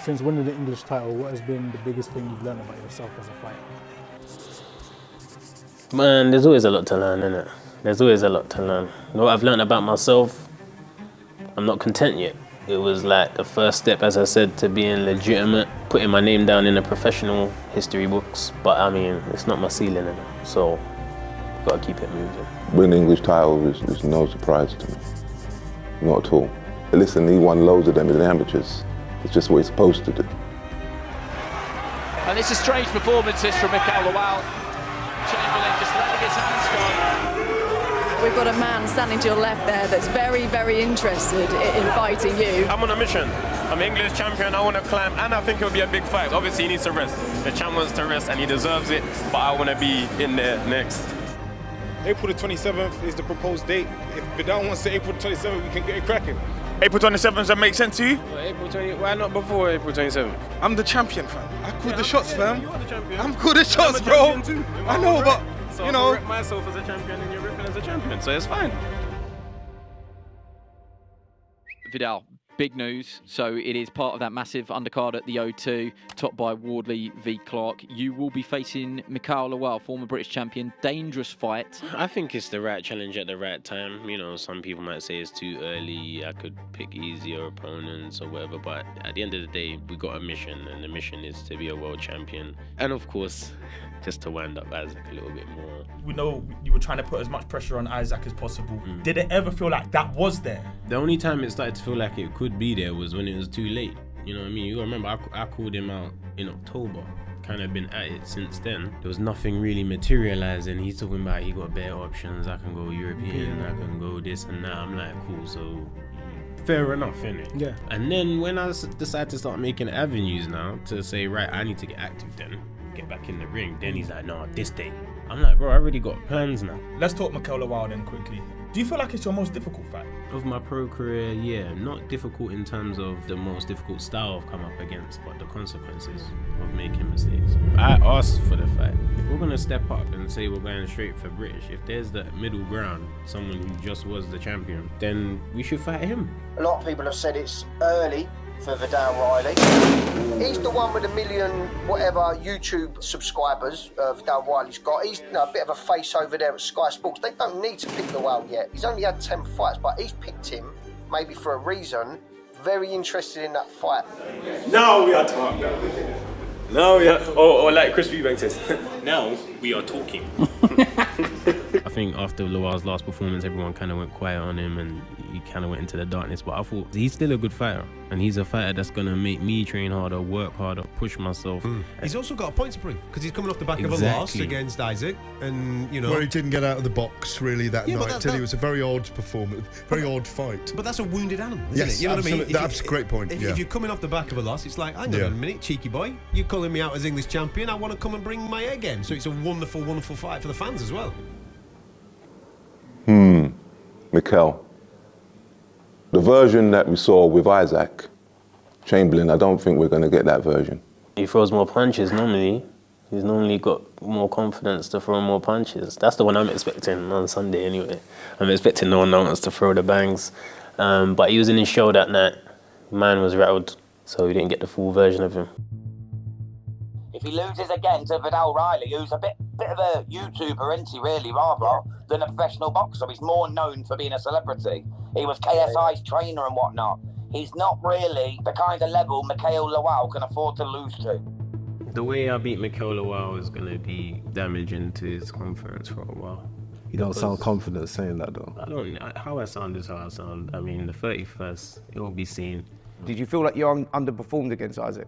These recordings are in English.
Since winning the English title, what has been the biggest thing you've learned about yourself as a fighter? Man, there's always a lot to learn, innit? There's always a lot to learn. You know what I've learned about myself? I'm not content yet. It was like the first step, as I said, to being legitimate, putting my name down in the professional history books. But I mean, it's not my ceiling, innit? So, gotta keep it moving. Winning English title is no surprise to me. Not at all. Listen, he won loads of them in the amateurs. It's just what he's supposed to do. And it's a strange performance this from MIKAEL Lawal. Chamberlain just letting his hands go. We've got a man standing to your left there that's very, very interested in fighting you. I'm on a mission. I'm English champion, I want to climb, and I think it'll be a big fight. Obviously, he needs to rest. The champ wants to rest, and he deserves it, but I want to be in there next. April the 27th is the proposed date. If Viddal wants to April the 27th, we can get it cracking. April 27th, does that make sense to you? Well, April 20, why not before April 27th? I'm the champion, fam. I called the shots, fam. You are the champion. I'm called the shots, bro. Too. I know, but, so you know. I rep myself as a champion and you're repping as a champion, so it's fine. Viddal, big news. So it is part of that massive undercard at the O2, topped by Wardley v Clark. You will be facing MIKAEL Lawal, former British champion. Dangerous fight. I think it's the right challenge at the right time. You know, some people might say it's too early. I could pick easier opponents or whatever, but at the end of the day, we got a mission, and the mission is to be a world champion. And of course, just to wind up Isaac a little bit more. We know you were trying to put as much pressure on Isaac as possible. Did it ever feel like that was there? The only time it started to feel like it could be there was when it was too late. You know what I mean? You gotta remember, I called him out in October. Kind of been at it since then. There was nothing really materializing. He's talking about he got better options. I can go European, I can go this and that. I'm like, cool, so fair enough, innit? Yeah. And then when I decided to start making avenues now to say, right, I need to get active then, get back in the ring, then he's like, no, this day. I'm like, bro, I already got plans now. Let's talk MIKAEL Lawal then quickly. Do you feel like it's your most difficult fight? Of my pro career, yeah. Not difficult in terms of the most difficult style I've come up against, but the consequences of making mistakes. I asked for the fight. If we're gonna step up and say we're going straight for British, if there's that middle ground, someone who just was the champion, then we should fight him. A lot of people have said it's early for Viddal Riley. He's the one with a million whatever YouTube subscribers Viddal Riley's got. He's a bit of a face over there at Sky Sports. They don't need to pick Lawal yet. He's only had 10 fights, but he's picked him, maybe for a reason. Very interested in that fight. Now we are talking. Now we are, or like Chris Eubank says, now we are talking. I think after Lawal's last performance, everyone kind of went quiet on him and he kind of went into the darkness. But I thought he's still a good fighter, and he's a fighter that's going to make me train harder, work harder, push myself. He's also got a point to prove because he's coming off the back of a loss against Isaac, and you know. Well, he didn't get out of the box really that Yeah, but night. It was a very odd performance, very odd fight. But that's a wounded animal, isn't Yes, it? You know absolutely. what I mean? That's a great point. If you're coming off the back of a loss, it's like, hang on a minute, cheeky boy, you're calling me out as English champion. I want to come and bring my A game. So it's a wonderful, wonderful fight for the fans as well. MIKAEL. The version that we saw with Isaac Chamberlain, I don't think we're going to get that version. He throws more punches normally. He's normally got more confidence to throw more punches. That's the one I'm expecting on Sunday anyway. I'm expecting no one else to throw the bangs. But he was in his show that night. Mine was rattled, so we didn't get the full version of him. If he loses again to Viddal Riley, who's a bit of a YouTuber, isn't he, really, rather than a professional boxer. He's more known for being a celebrity. He was KSI's trainer and whatnot. He's not really the kind of level MIKAEL Lawal can afford to lose to. The way I beat MIKAEL Lawal is going to be damaging to his confidence for a while. You don't sound confident saying that though. I don't. How I sound is how I sound. I mean, the 31st, it will be seen. Did you feel like you underperformed against Isaac?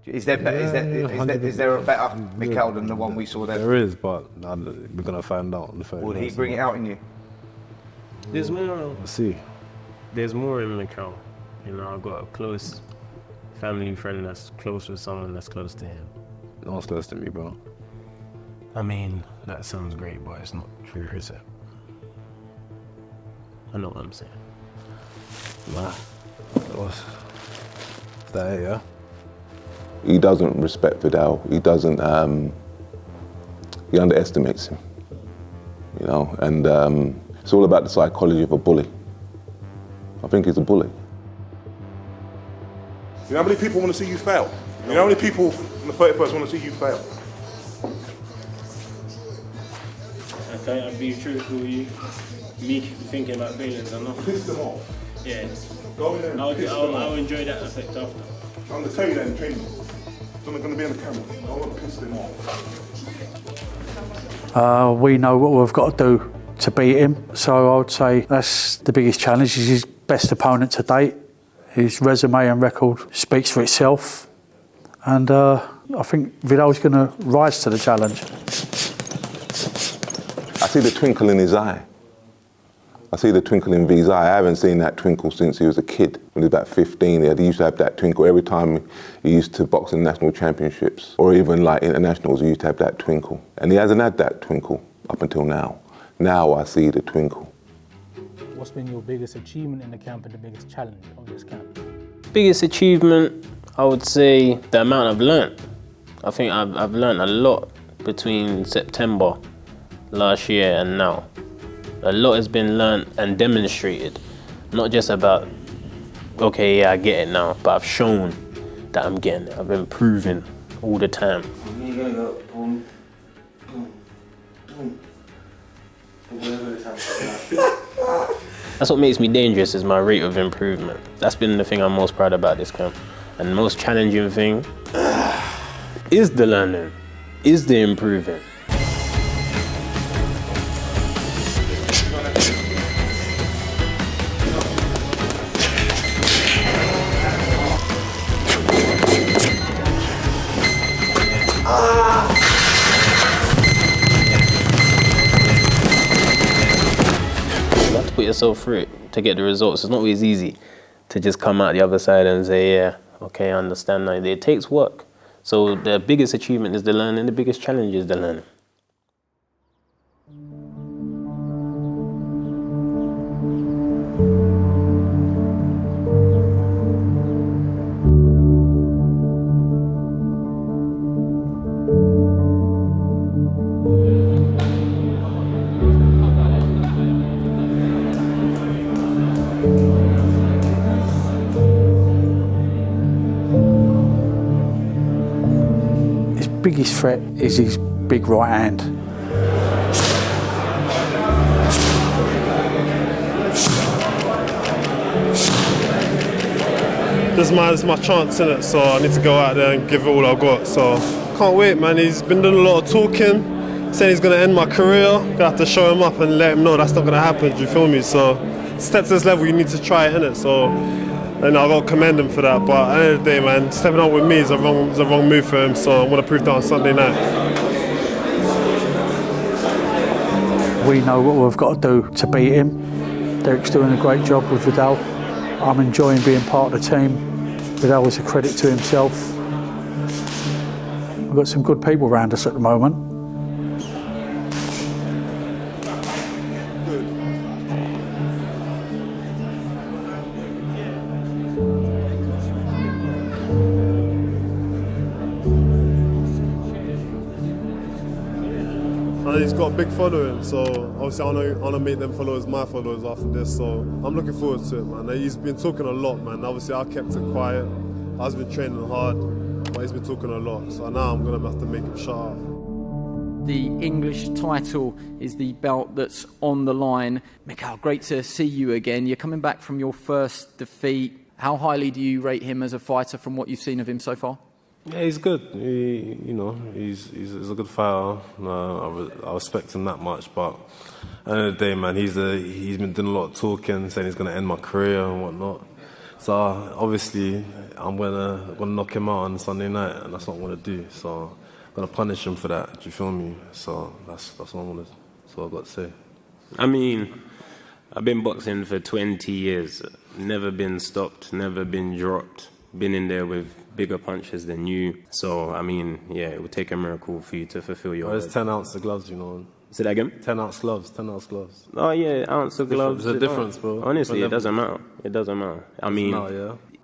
Is there a better MIKAEL than the one we saw there? There is, but we're gonna find out on the 31st. Will he bring it out in you? There's more. Let's see. There's more in MIKAEL. You know, I've got a close family friend that's close with someone that's close to him. No one's close to me, bro. I mean, that sounds great, but it's not true, is it? I know what I'm saying. Nah. What's that, yeah? He doesn't respect Viddal. He doesn't, he underestimates him, you know, and it's all about the psychology of a bully. I think he's a bully. You know how many people want to see you fail? You know how many people on the 31st want to see you fail? Okay, I'll be truthful with you. Me thinking about feelings, I'm not. Piss them off. Yeah. Go in there and piss them off. I'll enjoy that effect after. I'm going to tell you that in training. It's not going to be on the camera. I want to piss them off. We know what we've got to do to beat him, so I would say that's the biggest challenge. He's his best opponent to date. His resume and record speaks for itself, and I think Viddal's going to rise to the challenge. I see the twinkle in his eye. I see the twinkle in V's eye. I haven't seen that twinkle since he was a kid. When he was about 15, he used to have that twinkle. Every time he used to box in national championships, or even like internationals, he used to have that twinkle. And he hasn't had that twinkle up until now. Now I see the twinkle. What's been your biggest achievement in the camp and the biggest challenge of this camp? Biggest achievement, I would say the amount I've learnt. I think I've learnt a lot between September last year and now. A lot has been learnt and demonstrated. Not just about, okay, yeah, I get it now, but I've shown that I'm getting it. I've been proving all the time. You're gonna go boom, boom, boom. That's what makes me dangerous, is my rate of improvement. That's been the thing I'm most proud about this camp. And the most challenging thing is the learning, is the improving. Put yourself through it to get the results. It's not always easy to just come out the other side and say, yeah, okay, I understand now. It takes work. So the biggest achievement is the learning, the biggest challenge is the learning. Biggest threat is his big right hand. This is my chance, innit? So I need to go out there and give it all I've got. So can't wait, man. He's been doing a lot of talking, saying he's gonna end my career. Gonna have to show him up and let him know that's not gonna happen. Do you feel me? So step to this level, you need to try it, innit? So. And I've got to commend him for that, but at the end of the day, man, stepping up with me is a wrong move for him, so I'm going to prove that on Sunday night. We know what we've got to do to beat him. Derek's doing a great job with Viddal. I'm enjoying being part of the team. Viddal is a credit to himself. We've got some good people around us at the moment. He's got a big following, so obviously I want to make them followers my followers after this, so I'm looking forward to it, man. He's been talking a lot, man. Obviously I kept it quiet. I've been training hard, but he's been talking a lot, so now I'm going to have to make him shut up. The English title is the belt that's on the line. MIKAEL, great to see you again. You're coming back from your first defeat. How highly do you rate him as a fighter from what you've seen of him so far? Yeah, he's good. He's a good fighter. I respect him that much. But at the end of the day, man, he's been doing a lot of talking, saying he's going to end my career and whatnot. So obviously, I'm gonna knock him out on Sunday night, and that's what I'm gonna do. So I'm gonna punish him for that. Do you feel me? So that's what I've got to say. I mean, I've been boxing for 20 years. Never been stopped. Never been dropped. Been in there with bigger punches than you. So, I mean, yeah, it would take a miracle for you to fulfill your... There's 10 ounce of gloves, you know. Say that again? 10 ounce gloves, 10 ounce gloves. Oh, yeah, ounce of gloves. There's a difference, bro. Honestly, it doesn't matter. It doesn't matter. I mean,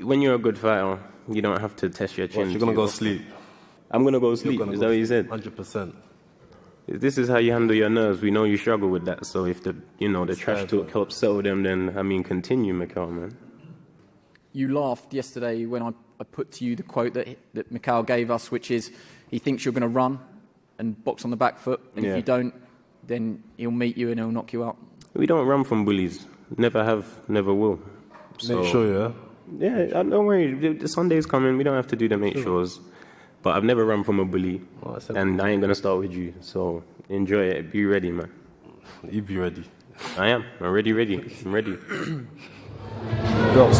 when you're a good fighter, you don't have to test your chin. You're going to go sleep. I'm going to go sleep. Is that what you said? 100%. This is how you handle your nerves. We know you struggle with that. So if the trash talk helps settle them, then, I mean, continue, MIKAEL, man. You laughed yesterday when I I put to you the quote that MIKAEL gave us, which is he thinks you're going to run and box on the back foot, and if you don't, then he'll meet you and he'll knock you out. We don't run from bullies. Never have, never will. So, Make sure, yeah? Yeah, don't worry. The Sunday's coming. We don't have to do the make sures. But I've never run from a bully, and I ain't going to start with you. So enjoy it. Be ready, man. You be ready. I am. I'm ready. I'm ready.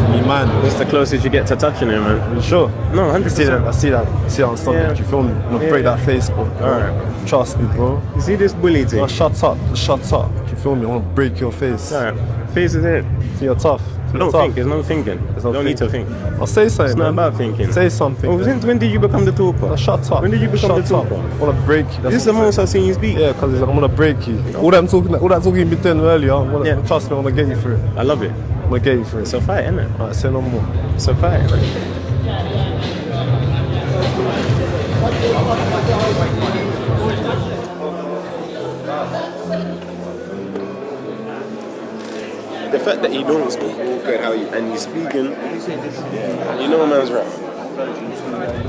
Me, man. That's the closest you get to touching him, man. You sure? No, 100%. I see that on Sunday. Yeah. Do you feel me? I'm gonna break that face, bro. Alright. Trust me, bro. You see this bully thing? No, shut up. Do you feel me? I wanna break your face. Alright. Face is it. You're tough. Don't think. There's no thinking. Don't need to think. I'll say something. It's not about thinking. Say something. Oh, since when did you become the talker? No, shut up. When did you become the talker? I wanna break you. This is the most I've seen you speak. Yeah, because I'm gonna break you. All that talking you've been doing earlier, trust me, I'm gonna get you through it. I love it. I'm gonna get you through it. It's a fight, isn't it? Alright, say no more. It's a fight. The fact that he don't speak, and he's speaking, you know a man's right.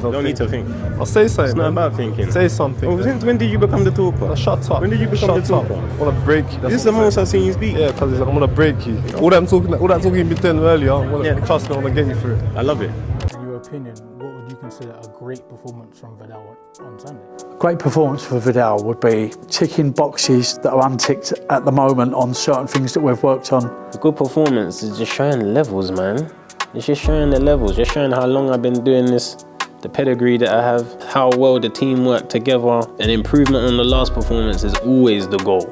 Don't need to think. I'll say something. It's not about thinking. Say something. Oh, since when did you become the talker? No, shut up. When did you become the talker? I wanna break you. This is the most I've seen you speak. Yeah, because I'm gonna break you. All that talking you've been doing earlier, trust me, I'm gonna get you through it. I love it. In your opinion, what would you consider a great performance from Viddal on Sunday? Great performance for Viddal would be ticking boxes that are unticked at the moment on certain things that we've worked on. A good performance is just showing levels, man. It's just showing the levels, just showing how long I've been doing this, the pedigree that I have, how well the team work together. An improvement on the last performance is always the goal.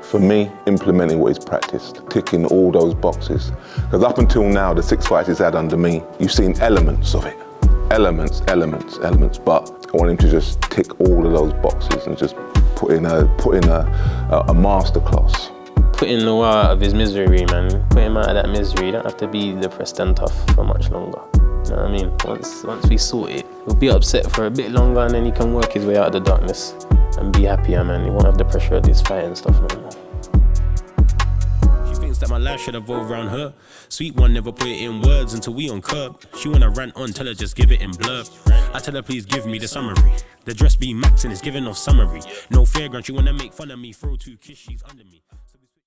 For me, implementing what he's practiced, ticking all those boxes. Because up until now, the 6 fights he's had under me, you've seen elements of it. Elements, but I want him to just tick all of those boxes and just put in a masterclass. Putting Lawal out of his misery, man. Put him out of that misery. You don't have to be depressed and tough for much longer. You know what I mean? Once we sort it, he'll be upset for a bit longer and then he can work his way out of the darkness and be happier, man. He won't have the pressure of this fight and stuff no more. That my life should evolve around her. Sweet one, never put it in words until we on curb. She wanna rant on, tell her just give it in blurb. I tell her please give me the summary. The dress be maxing, it's giving off summary. No fairground, she wanna make fun of me, throw 2 kiss, she's under me.